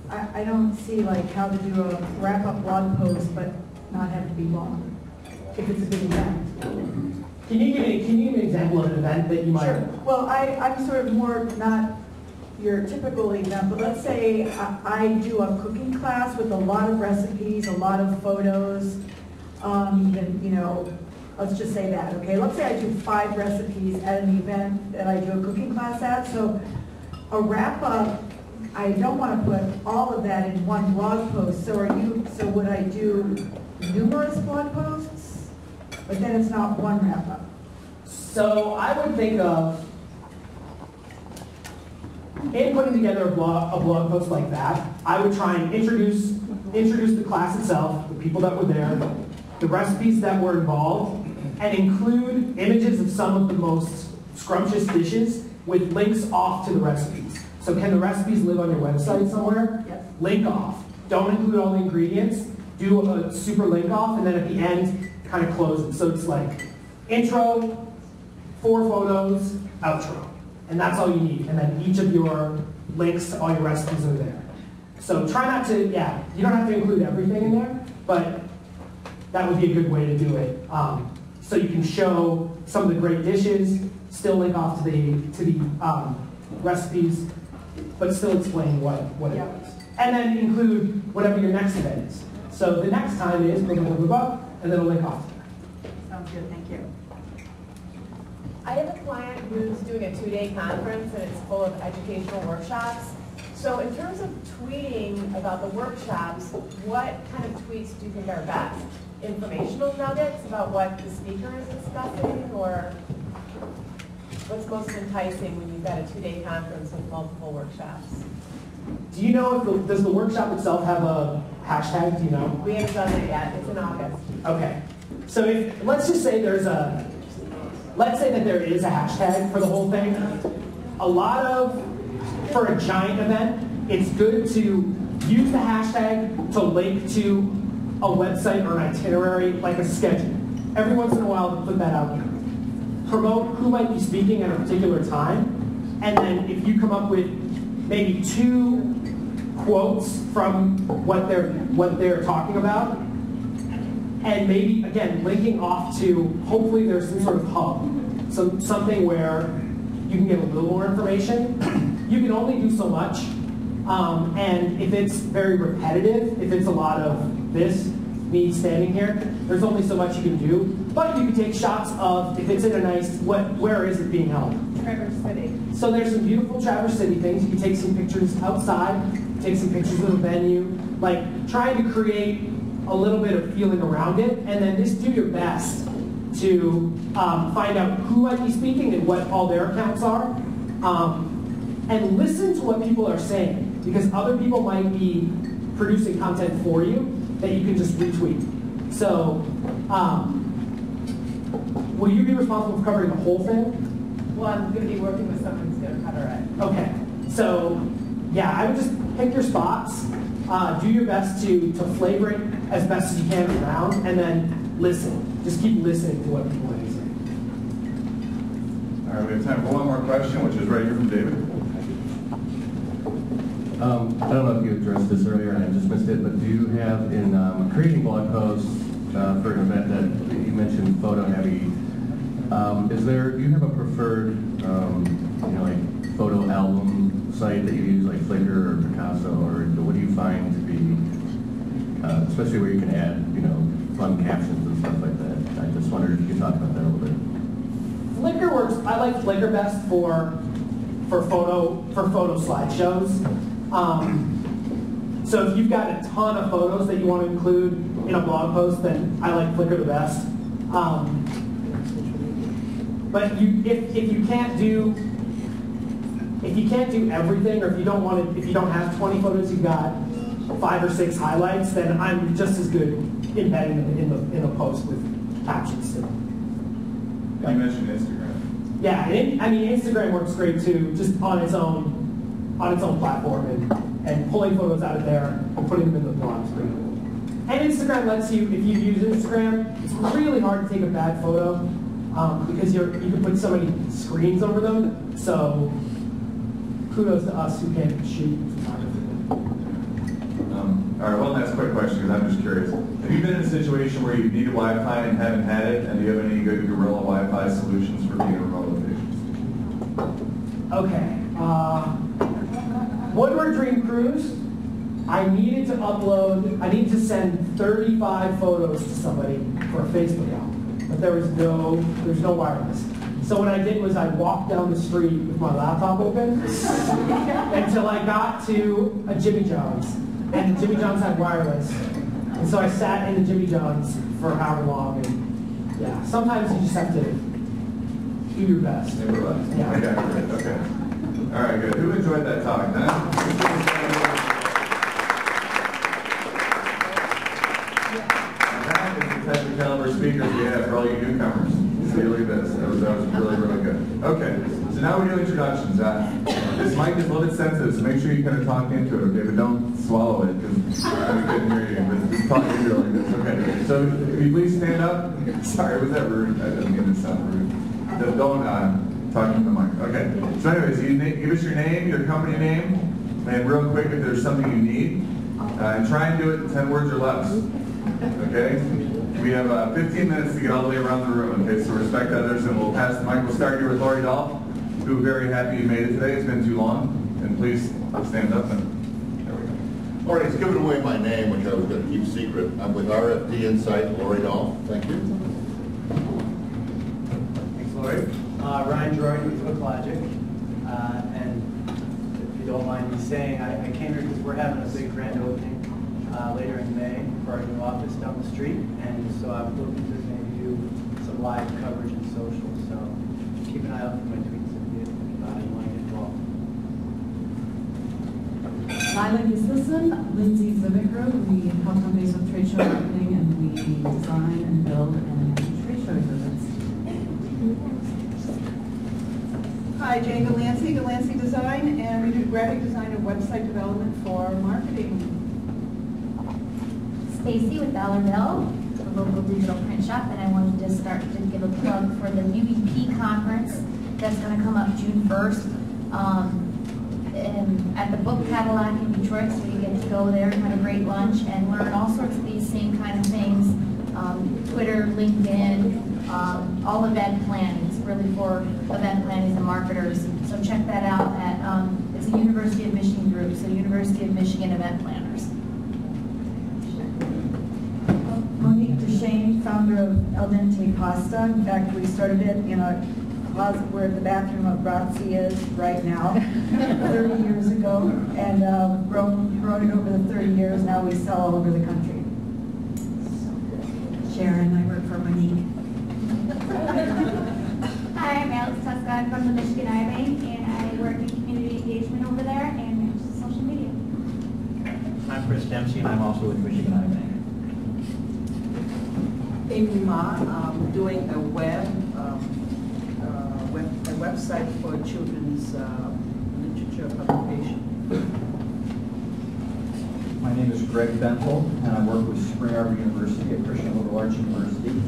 I don't see how to do a wrap-up blog post but not have to be long if it's a big event. Can you give me an example of an event that you might? Sure. Well, I'm sort of more not your typical event, but let's say I do a cooking class with a lot of recipes, a lot of photos, let's just say that, okay? Let's say I do 5 recipes at an event that I do a cooking class at, so a wrap-up, I don't want to put all of that in one blog post, so would I do numerous blog posts? But then it's not one wrap-up. So I would think of, in putting together a blog post like that, I would try and introduce the class itself, the people that were there, the recipes that were involved, and include images of some of the most scrumptious dishes with links off to the recipes. So can the recipes live on your website somewhere? Yes. Link off. Don't include all the ingredients. Do a super link off, and then at the end, kind of close it. So it's like intro, 4 photos, outro. And that's all you need. And then each of your links to all your recipes are there. So try not to, yeah, you don't have to include everything in there, but that would be a good way to do it. So you can show some of the great dishes, still link off to the recipes, but still explain what it is. And then include whatever your next event is. So the next time is blah, blah, blah, blah, and then a link off to that. Sounds good, thank you. I have a client who's doing a 2-day conference and it's full of educational workshops. So in terms of tweeting about the workshops, what kind of tweets do you think are best? Informational nuggets about what the speaker is discussing, or what's most enticing when you've got a 2-day conference with multiple workshops? Do you know if does the workshop itself have a hashtag? Do you know? We haven't done it yet. It's in August. Okay. So if let's just say let's say that there is a hashtag for the whole thing. For a giant event, it's good to use the hashtag to link to a website or an itinerary, like a schedule. Every once in a while, to put that out there. Promote who might be speaking at a particular time, and then if you come up with maybe 2 quotes from what they're talking about, and maybe again linking off to, hopefully there's some sort of hub, something where you can get a little more information. You can only do so much, and if it's very repetitive, if it's a lot of this, me standing here, there's only so much you can do. But you can take shots of, if it's in a nice, where is it being held? Traverse City. So there's some beautiful Traverse City things. You can take some pictures outside, take some pictures of the venue, like trying to create a little bit of feeling around it, and then just do your best to find out who might be speaking and what all their accounts are. And listen to what people are saying, because other people might be producing content for you that you can just retweet. So, will you be responsible for covering the whole thing? Well, I'm going to be working with someone who's going to cover it. Okay. So, yeah, I would just pick your spots, do your best to flavor it as best as you can around, and then listen. Just keep listening to what people are saying. All right, we have time for one more question, which is right here from David. I don't know if you addressed this earlier and I just missed it, but do you have in creating blog posts for an event that you mentioned photo heavy, do you have a preferred like photo album site that you use, like Flickr or Picasso, or what do you find to be, especially where you can add fun captions and stuff like that? I just wondered if you could talk about that a little bit. Flickr works. I like Flickr best for photo slideshows. So if you've got a ton of photos that you want to include in a blog post, then I like Flickr the best. But if you can't do everything, or if you don't have 20 photos, you've got 5 or 6 highlights, then I'm just as good embedding them in a post with captions too. You mentioned Instagram. Yeah, Instagram works great too, just on its own platform, and pulling photos out of there and putting them in the blog is pretty cool. And Instagram lets you, if you use Instagram, it's really hard to take a bad photo because you can put so many screens over them. So kudos to us who can shoot photography. All right, one last quick question, because I'm just curious. Have you been in a situation where you needed Wi-Fi and haven't had it, and do you have any good guerrilla Wi-Fi solutions for being in remote locations? Okay. Woodward Dream Cruise, I needed to send 35 photos to somebody for a Facebook album, but there's no wireless. So what I did was I walked down the street with my laptop open until I got to a Jimmy John's, and the Jimmy John's had wireless. And so I sat in the Jimmy John's for however long, and yeah, sometimes you just have to do your best. Nevertheless. Yeah. Okay, great. Okay. All right, good. Who enjoyed that talk? Huh? And that is the type of caliber speakers we have for all you newcomers. See, look at this. That was really, really good. Okay, so now we do introductions. This mic is a little bit sensitive, so make sure you kind of talk into it, okay? But don't swallow it, because we couldn't hear you. But just talk into it like this. Okay, so if you please stand up. Sorry, was that rude? I didn't mean to sound rude. Don't talk into the mic. Okay, so anyways, you give us your name, your company name, and real quick if there's something you need. And try and do it in 10 words or less. Okay? We have 15 minutes to get all the way around the room, okay? So respect others, and we'll pass the mic. We'll start here with Lori Dahl, who very happy you made it today. It's been too long. And please stand up and there we go. All right, it's giving away my name, which I was going to keep secret. I'm with RFD Insight, Lori Dahl. Thank you. Thanks, Lori. Ryan Jordan with HookLogic. And if you don't mind me saying, I came here because we're having a big grand opening later in May for our new office down the street, and so I was looking to maybe do some live coverage and social. So keep an eye out for my tweets if you want to get involved. Lila Gisleson, Lindsay's Living Group. We help companies with trade show marketing, and we design and build and manage trade show events. Hi, Jane Delancey Design, and we do graphic design and website development for marketing. Stacy with Dollar Bill, a local digital print shop, and I wanted to start to give a plug for the UEP conference that's going to come up June 1st at the Book Cadillac in Detroit, so you get to go there and have a great lunch and learn all sorts of these same kind of things, Twitter, LinkedIn, all event planning. It's really for event planners and marketers, so check that out at, it's a University of Michigan group, so University of Michigan Event Planners. Monique DeShane, founder of El Dente Pasta. In fact, we started it in a closet where the bathroom of Brazzi is right now, 30 years ago, and grown it over the 30 years. Now we sell all over the country. Sharon, I work for Monique. Hi, I'm Alex Tuska. I'm from the Michigan Eye Bank, and I work in community engagement over there and manage social media. I'm Chris Dempsey, and I'm also with Michigan Eye Bank. Amy Ma, doing a website for children's literature publication. My name is Greg Bentel, and I work with Spring Arbor University, a Christian liberal arts university.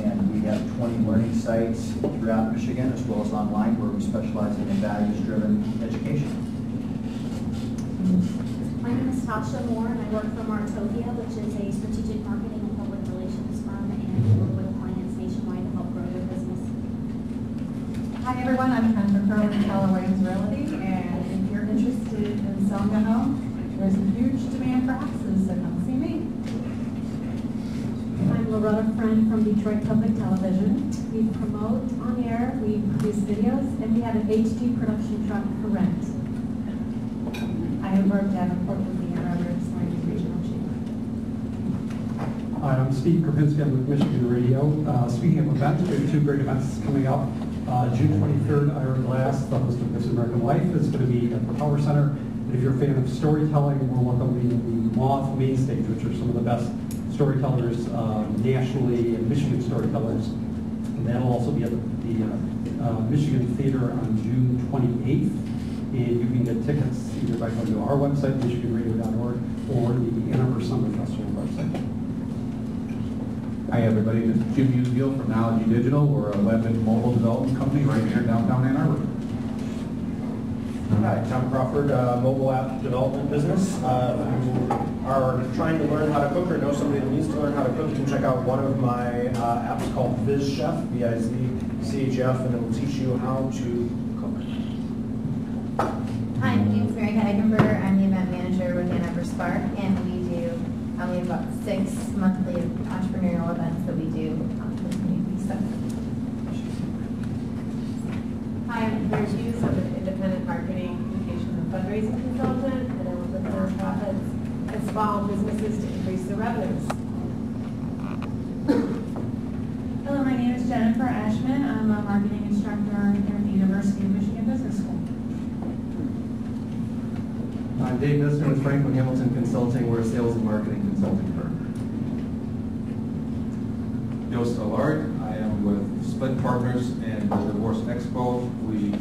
And we have 20 learning sites throughout Michigan, as well as online, where we specialize in values-driven education. My name is Tasha Moore, and I work for Martopia, which is a strategic marketing and public relations firm, and we work with clients nationwide to help grow their business. Hi everyone, I'm Kendra Curl with Keller Williams Realty, and if you're interested in selling a home, there's a huge demand for houses, so come see me. I'm Loretta Friend from Detroit Public Television. We promote on air, we produce videos, and we have an HD production truck for rent. I have worked at a Portland and Robert Science Regional Chamber. Hi, I'm Steve Krupinski. I'm with Michigan Radio. Speaking of events, we have two great events coming up. June 23rd, Ira Glass, the host of This American Life, is going to be at the Power Center. And if you're a fan of storytelling, we're welcoming the Moth Main Stage, which are some of the best storytellers nationally and Michigan storytellers. And that'll also be at the Michigan Theater on June 28th. And you can get tickets either by going to our website, michiganradio.org, or the Ann Arbor Summer Festival website. Hi everybody, this is Jim Usegiel from Knowledge Digital. We're a web and mobile development company right here in downtown Ann Arbor. Hi, Tom Crawford, mobile app development business. If you are trying to learn how to cook or know somebody that needs to learn how to cook, you can check out one of my apps called Viz Chef, V-I-Z-C-H-F, and it will teach you how to cook. Hi, my name is Mary Hagenberger. I'm the event manager with Ann Arbor Spark, and we have about 6 monthly entrepreneurial events that we do with community stuff. Hi, I'm Claire Hughes. I'm an independent marketing, communications, and fundraising consultant, and I work with nonprofits and small businesses to increase their revenues. Hello, my name is Jennifer Ashman. I'm a marketing instructor here at the University of Michigan Business School. I'm Dave Nister with Franklin Hamilton Consulting. We're a sales and marketing consulting firm. Joseph Allard. I am with Split Partners and the Divorce Expo.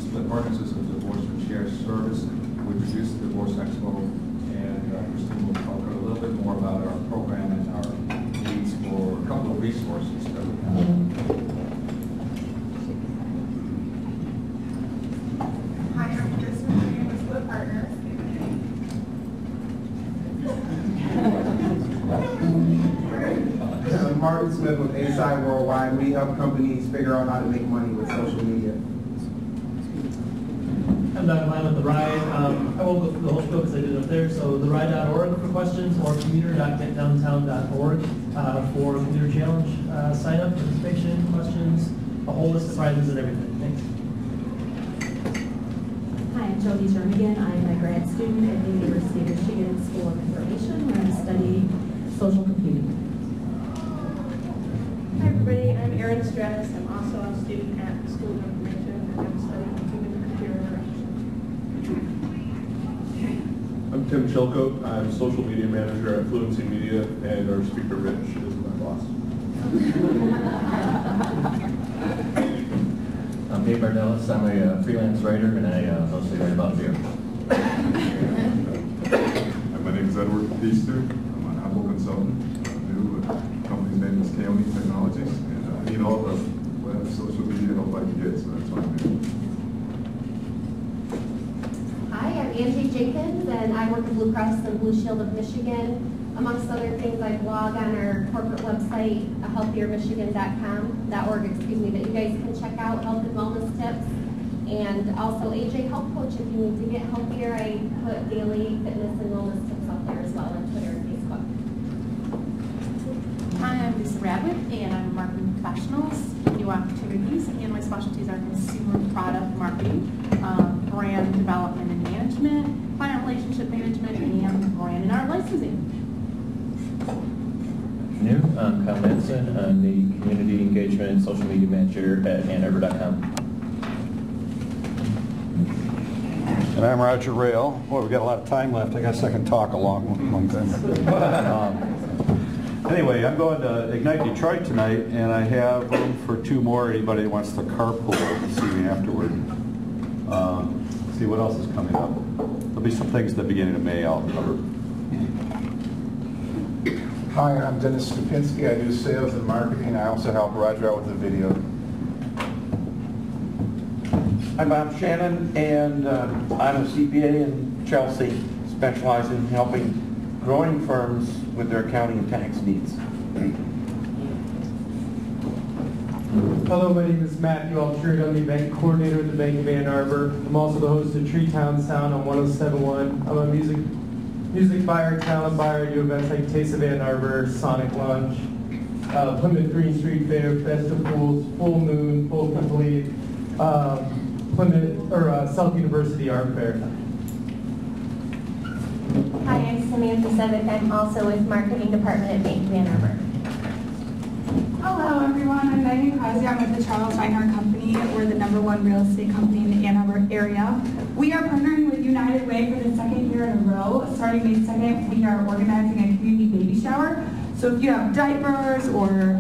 Split Partners is a divorce and share service. We produce the Divorce Expo, and Christine will talk a little bit more about our program and our needs for a couple of resources that we have. Hi, I'm Kristen with Split Partners. I'm Martin Smith with ASI Worldwide. We help companies figure out how to make money with social media. I'm Doug Lamb with The Ride. I won't go through the whole spiel because I did it up there. So theride.org for questions or commuter.getdowntown.org for Commuter Challenge sign up, participation, questions, a whole list of prizes and everything. Thanks. Hi, I'm Jody Jernigan. I'm a grad student at the University of Michigan School of Information where I study social computing. Hi everybody, I'm Erin Stratus. I'm also a student at the School of Information and I'm studying human computer interaction. I'm Tim Chilcote. I'm social media manager at Fluency Media, and our speaker Rich is my boss. I'm Dave Bardellis. I'm a freelance writer, and I mostly write about beer. My name is Edward Feaster. I'm an Apple consultant. The company's name is Kaoni Technologies, and I need all the web, social media help I can get, so that's what I'm doing. Hi, I'm Angie Jenkins, and I work at Blue Cross and Blue Shield of Michigan. Amongst other things, I blog on our corporate website, healthiermichigan.org, that you guys can check out health and wellness tips. And also AJ Health Coach, if you need to get healthier, I put daily fitness and wellness tips out there as well on Twitter and Facebook. Hi, I'm Lisa Radwick, and I'm a marketing professional, new opportunities, and my specialties are consumer product marketing, brand development and management, client relationship management, and brand and art licensing. I'm Kyle Manson. I'm the Community Engagement and Social Media Manager at Arbor.com. And I'm Roger Rayle. Boy, we've got a lot of time left. I guess I can talk a long time. Anyway, I'm going to Ignite Detroit tonight, and I have room for two more. Anybody that wants to carpool to see me afterward. See what else is coming up. There'll be some things at the beginning of May I'll cover. Hi, I'm Dennis Skupinski. I do sales and marketing. I also help Roger out with the video. I'm Bob Shannon, and I'm a CPA in Chelsea, specializing in helping growing firms with their accounting and tax needs. Hello, my name is Matthew Altrude. I'm the event coordinator with the Bank of Ann Arbor. I'm also the host of Tree Town Sound on 107.1. I'm a music buyer, talent buyer. I do events like Taste of Ann Arbor, Sonic Lunch, Plymouth Green Street Fair, Fest of Fools, Full Moon, Full Complete, South University Art Fair. Hi, I'm Samantha Sevick. I'm also with Marketing Department at Bank of Ann Arbor. Hello everyone, I'm Megan Crosby. I'm with the Charles Reinhardt Company. We're the #1 real estate company in the Ann Arbor area. We are partnering with United Way for the second year in a row. Starting May 2nd, we are organizing a community baby shower. So if you have diapers or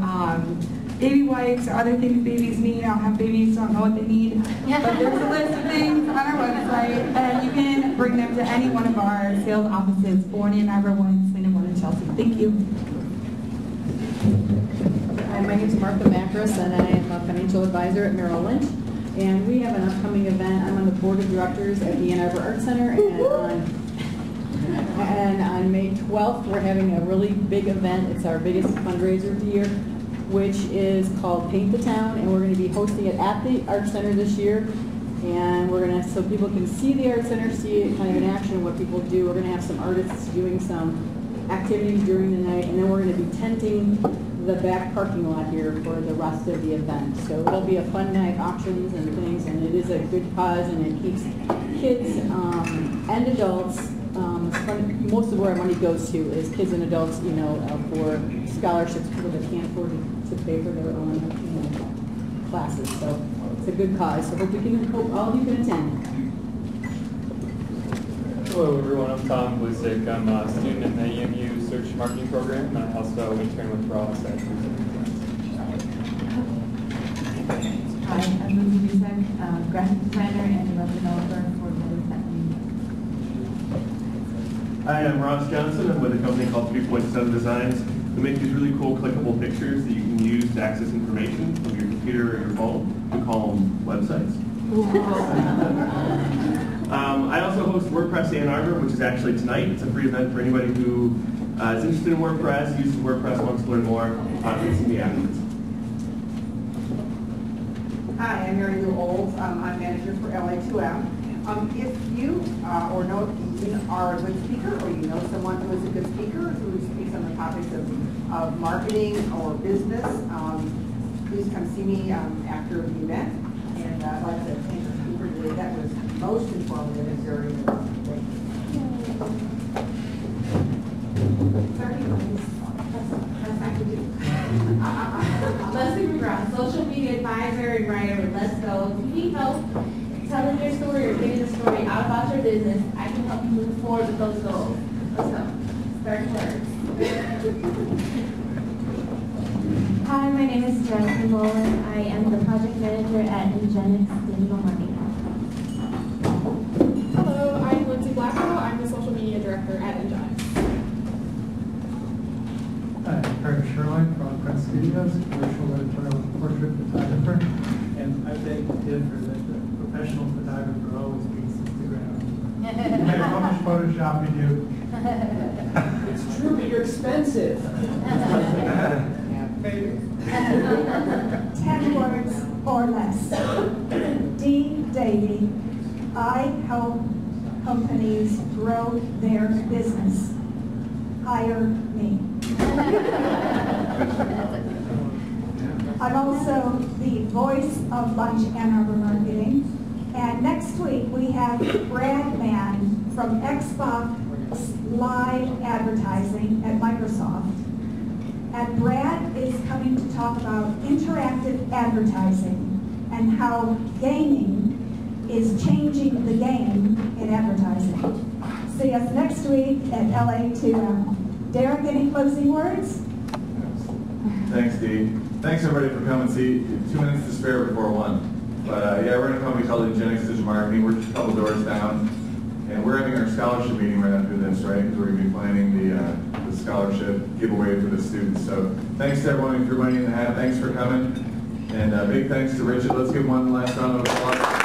baby wipes or other things babies need, I don't have babies, so I don't know what they need. But there's a list of things on our website, and you can bring them to any one of our sales offices, 4 in Ann Arbor, 1 in Sweden, 1 in Chelsea. Thank you. Hi, my name is Martha Macris, and I am a financial advisor at Merrill Lynch. And we have an upcoming event. I'm on the board of directors at the Ann Arbor Art Center, and on May 12th, we're having a really big event. It's our biggest fundraiser of the year, which is called Paint the Town, and we're going to be hosting it at the Art Center this year. And we're going to, so people can see the Art Center, see it kind of in action, what people do. We're going to have some artists doing some activities during the night, and then we're going to be tenting the back parking lot here for the rest of the event. So it'll be a fun night, auctions and things, and it is a good cause, and it keeps kids and adults. Most of where our money goes to is kids and adults, you know, for scholarships, people that can't afford to pay for their own classes. So it's a good cause. So hope all of you can attend. Hello everyone, I'm Tom Blusick. I'm a student in the EMU Search Marketing Program, and I also intern with Ross at Hi, I'm Lucy Busek, graphic designer and web developer for LA2M. Hi, I'm Ross Johnson. I'm with a company called 3.7 Designs. We make these really cool clickable pictures that you can use to access information from your computer or your phone. We call them websites. I also host WordPress Ann Arbor, which is actually tonight. It's a free event for anybody who is interested in WordPress, uses WordPress, wants to learn more. Please see me afterwards. Hi, I'm Mary Lou Olds. I'm manager for LA2M. If you or know you are a good speaker, or you know someone who is a good speaker who speaks on the topics of marketing or business, please come see me after the event. And I'd like to thank the speaker today. That was most informative and very interesting. Leslie McGraw, social media advisor and writer with Let's Go. If you need help telling your story or getting the story out about your business, I can help you move forward with those goals. Let's go. Start words. Hi, my name is Jasmine Mullen. I am the project manager at Ingenix Digital Marketing. Hello, I'm Lindsay Blackwell. I'm the social media director at Ingenix. Hi, I'm Carter Sherline from Press Studios, commercial editorial portrait photographer, and I beg to differ that the professional photographer always beats Instagram. How much Photoshop you do? It's true, but you're expensive. 10 words or less. D. Davey. I help companies grow their business. Hire me. I'm also the voice of Lunch Ann Arbor Marketing. And next week we have Brad Mann from Xbox Live Advertising at Microsoft. And Brad is coming to talk about interactive advertising and how gaming is changing the game in advertising. See us next week at LA2M. Derek, any closing words? Thanks, Dee. Thanks, everybody, for coming. See, 2 minutes to spare before 1. But yeah, we're in a company called Ingenix Digital Marketing. We're just a couple doors down. And we're having our scholarship meeting right after this, right? Because we're going to be planning the scholarship giveaway for the students. So thanks to everyone who threw money in the hat. Thanks for coming. And big thanks to Richard. Let's give one last round of applause.